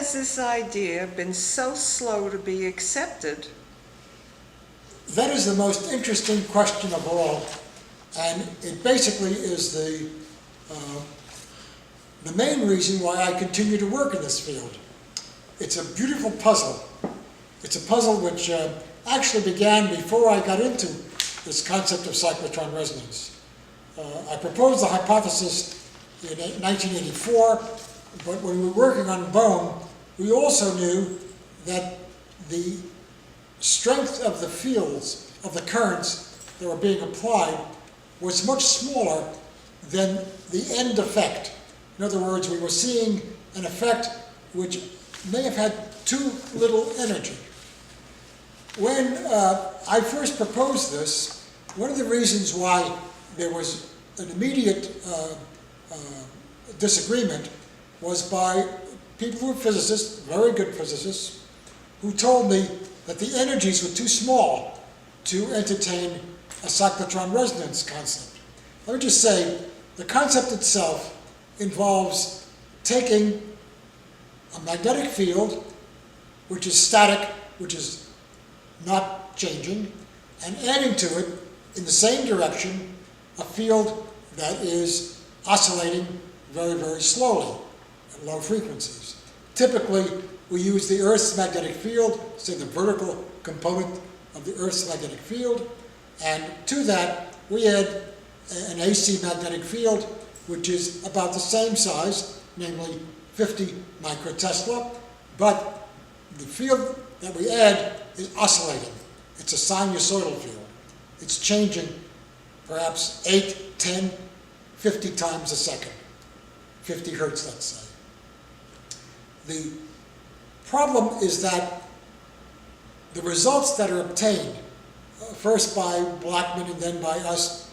has this idea been so slow to be accepted? That is the most interesting question of all, and it basically is the main reason why I continue to work in this field. It's a beautiful puzzle. It's a puzzle which actually began before I got into this concept of cyclotron resonance. I proposed the hypothesis in 1984, but when we were working on bone, we also knew that the strength of the fields, of the currents that were being applied was much smaller than the end effect. In other words, we were seeing an effect which may have had too little energy. When I first proposed this, one of the reasons why there was an immediate disagreement was by people who were physicists, very good physicists, who told me that the energies were too small to entertain a cyclotron resonance concept. Let me just say, the concept itself involves taking a magnetic field, which is static, which is not changing, and adding to it, in the same direction, a field that is oscillating very, very slowly at low frequencies. Typically, we use the Earth's magnetic field, say the vertical component of the Earth's magnetic field, and to that we add an AC magnetic field, which is about the same size, namely 50 microtesla, but the field that we add is oscillating. It's a sinusoidal field. It's changing perhaps 8, 10, 50 times a second, 50 hertz, let's say. The problem is that the results that are obtained, first by Blackman and then by us,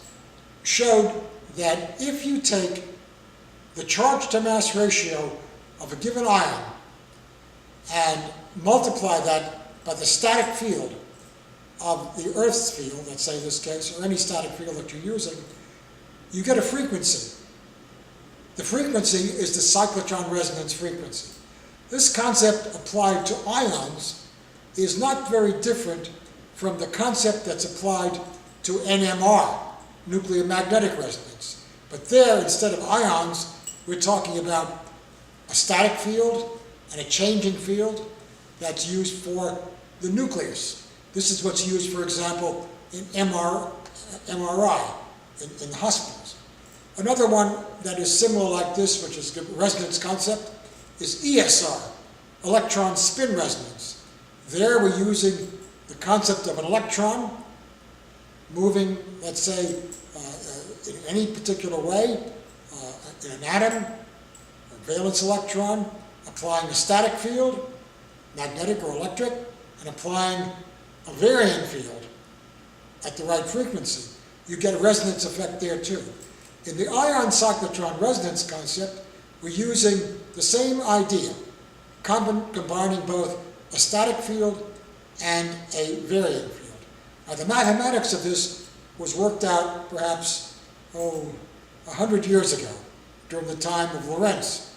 showed that if you take the charge to mass ratio of a given ion and multiply that by the static field of the Earth's field, let's say in this case, or any static field that you're using, you get a frequency. The frequency is the cyclotron resonance frequency. This concept applied to ions is not very different from the concept that's applied to NMR, nuclear magnetic resonance. But there, instead of ions, we're talking about a static field and a changing field that's used for the nucleus. This is what's used, for example, in MRI in hospitals. Another one that is similar like this, which is the resonance concept, is I.C.R, electron spin resonance. There we're using the concept of an electron moving, let's say, in any particular way, in an atom, a valence electron, applying a static field, magnetic or electric, and applying a varying field at the right frequency. You get a resonance effect there too. In the ion cyclotron resonance concept, we're using the same idea, combining both a static field and a varying field. Now, the mathematics of this was worked out perhaps 100 years ago, during the time of Lorentz.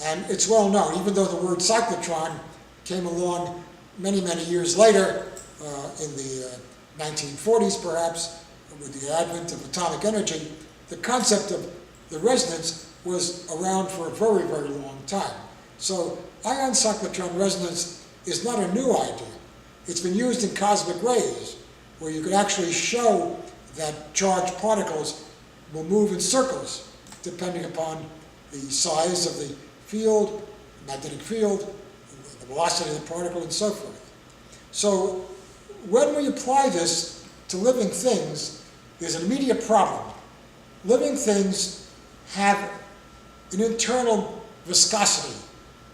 And it's well known, even though the word cyclotron came along many, many years later, in the 1940s perhaps, with the advent of atomic energy, the concept of the resonance was around for a very, very long time. So ion cyclotron resonance is not a new idea. It's been used in cosmic rays, where you could actually show that charged particles will move in circles, depending upon the size of the field, magnetic field, the velocity of the particle, and so forth. So when we apply this to living things, there's an immediate problem. Living things have an internal viscosity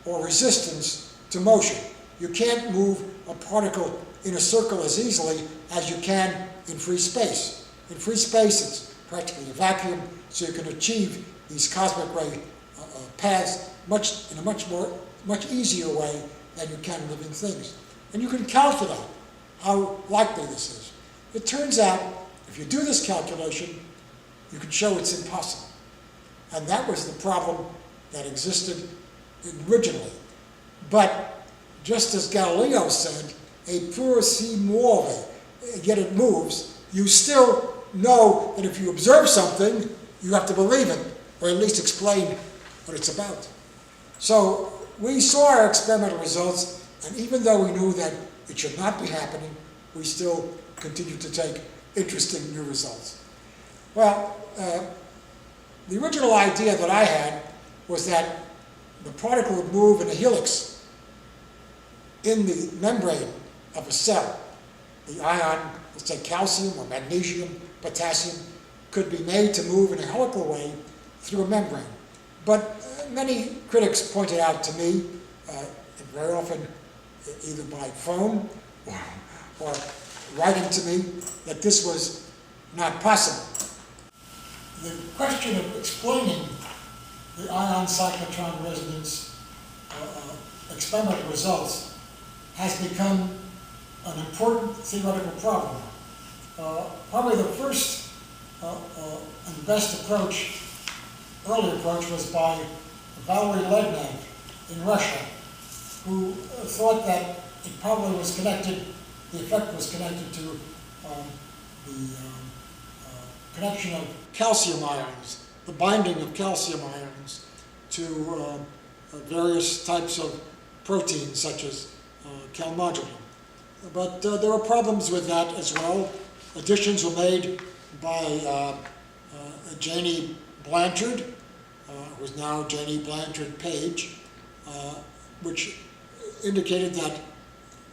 or resistance to motion. You can't move a particle in a circle as easily as you can in free space. In free space, it's practically a vacuum, so you can achieve these cosmic ray paths in a much easier way than you can in living things. And you can calculate how likely this is. It turns out, if you do this calculation, you can show it's impossible. And that was the problem that existed originally. But just as Galileo said, "E pur si muove," yet it moves, you still know that if you observe something, you have to believe it, or at least explain what it's about. So we saw our experimental results, and even though we knew that it should not be happening, we still continued to take interesting new results. Well, the original idea that I had was that the particle would move in a helix in the membrane of a cell. The ion, let's say calcium or magnesium, potassium, could be made to move in a helical way through a membrane. But many critics pointed out to me, and very often either by phone or writing to me, that this was not possible. The question of explaining the ion cyclotron resonance experimental results has become an important theoretical problem. Probably the first and best approach, early approach, was by Valery Lednev in Russia, who thought that it probably was connected, the effect was connected to the connection of calcium ions, the binding of calcium ions to various types of proteins such as calmodulin. But there were problems with that as well. Additions were made by Janie Blanchard, who is now Janie Blanchard Page, which indicated that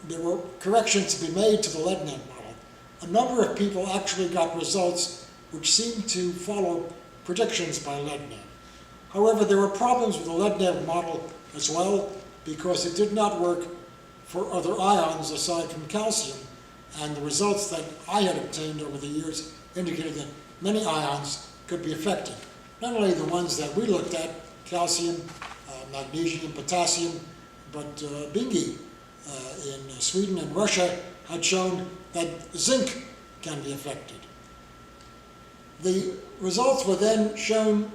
there were corrections to be made to the Lednev model. A number of people actually got results which seemed to follow predictions by Lednev. However, there were problems with the Lednev model as well, because it did not work for other ions aside from calcium, and the results that I had obtained over the years indicated that many ions could be affected. Not only the ones that we looked at, calcium, magnesium, potassium, but Bingi in Sweden and Russia had shown that zinc can be affected. The results were then shown,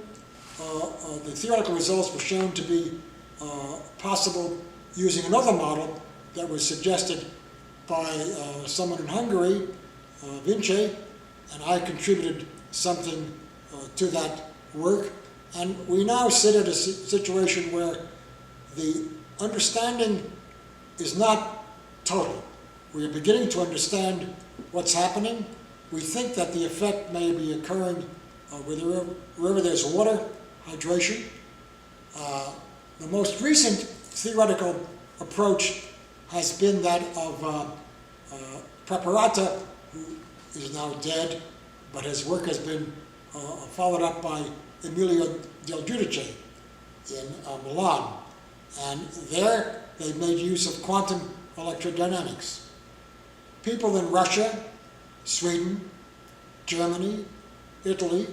the theoretical results were shown to be possible using another model that was suggested by someone in Hungary, Vinci, and I contributed something to that work. And we now sit at a situation where the understanding is not total. We are beginning to understand what's happening. We think that the effect may be occurring wherever there's water, hydration. The most recent theoretical approach has been that of Preparata, who is now dead, but his work has been followed up by Emilio Del Giudice in Milan. And there they made use of quantum electrodynamics. People in Russia, Sweden, Germany, Italy,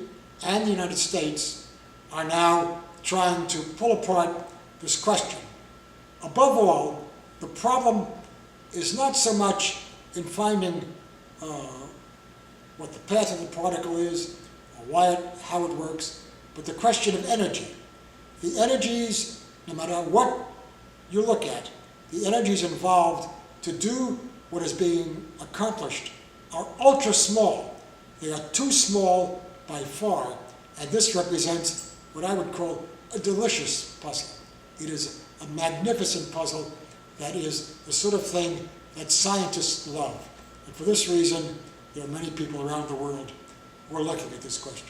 and the United States are now trying to pull apart this question. Above all, the problem is not so much in finding what the path of the particle is, or how it works, but the question of energy. The energies, no matter what you look at, the energies involved to do what is being accomplished are ultra small. They are too small by far, and this represents what I would call a delicious puzzle. It is a magnificent puzzle that is the sort of thing that scientists love. And for this reason, there are many people around the world who are looking at this question.